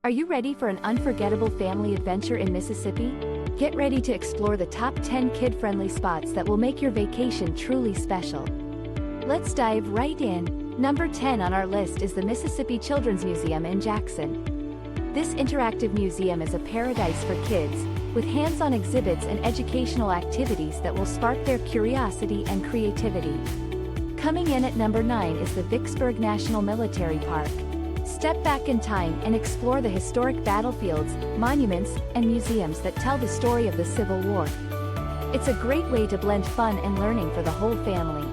Are you ready for an unforgettable family adventure in Mississippi? Get ready to explore the top 10 kid-friendly spots that will make your vacation truly special. Let's dive right in. Number 10 on our list is the Mississippi Children's Museum in Jackson. This interactive museum is a paradise for kids, with hands-on exhibits and educational activities that will spark their curiosity and creativity. Coming in at number 9 is the Vicksburg National Military Park. Step back in time and explore the historic battlefields, monuments, and museums that tell the story of the Civil War. It's a great way to blend fun and learning for the whole family.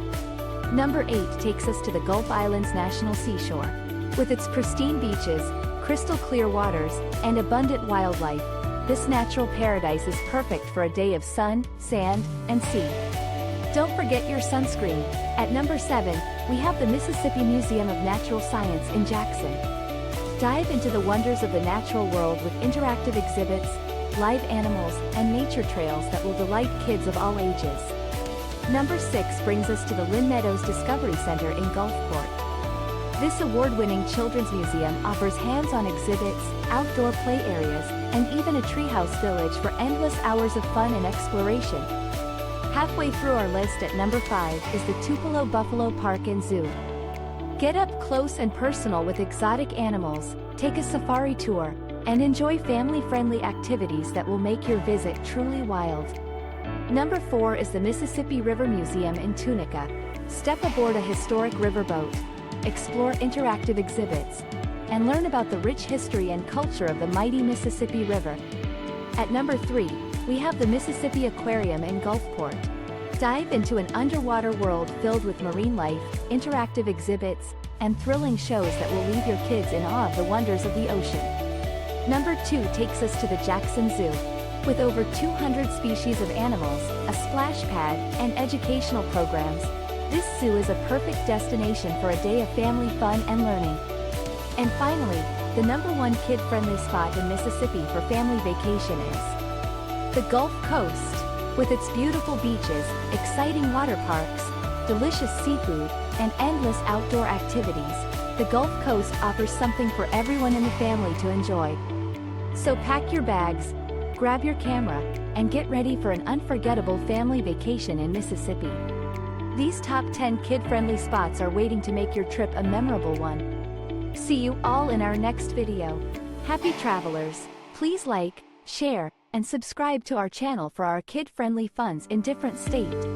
Number 8 takes us to the Gulf Islands National Seashore. With its pristine beaches, crystal clear waters, and abundant wildlife, this natural paradise is perfect for a day of sun, sand, and sea. Don't forget your sunscreen. At number 7, we have the Mississippi Museum of Natural Science in Jackson. Dive into the wonders of the natural world with interactive exhibits, live animals, and nature trails that will delight kids of all ages. Number 6 brings us to the Lynn Meadows Discovery Center in Gulfport. This award-winning children's museum offers hands-on exhibits, outdoor play areas, and even a treehouse village for endless hours of fun and exploration. Halfway through our list at number 5 is the Tupelo Buffalo Park and Zoo. Get up close and personal with exotic animals, take a safari tour, and enjoy family-friendly activities that will make your visit truly wild. Number 4 is the Mississippi River Museum in Tunica. Step aboard a historic riverboat, explore interactive exhibits, and learn about the rich history and culture of the mighty Mississippi River. At number 3, we have the Mississippi Aquarium in Gulfport. Dive into an underwater world filled with marine life, interactive exhibits, and thrilling shows that will leave your kids in awe of the wonders of the ocean. Number 2 takes us to the Jackson Zoo. With over 200 species of animals, a splash pad, and educational programs, this zoo is a perfect destination for a day of family fun and learning. And finally, the number 1 kid-friendly spot in Mississippi for family vacation is the Gulf Coast. With its beautiful beaches, exciting water parks, delicious seafood, and endless outdoor activities, the Gulf Coast offers something for everyone in the family to enjoy. So pack your bags, grab your camera, and get ready for an unforgettable family vacation in Mississippi. These top 10 kid-friendly spots are waiting to make your trip a memorable one. See you all in our next video. Happy travelers! Please like, share, and subscribe to our channel for our kid-friendly funs in different states.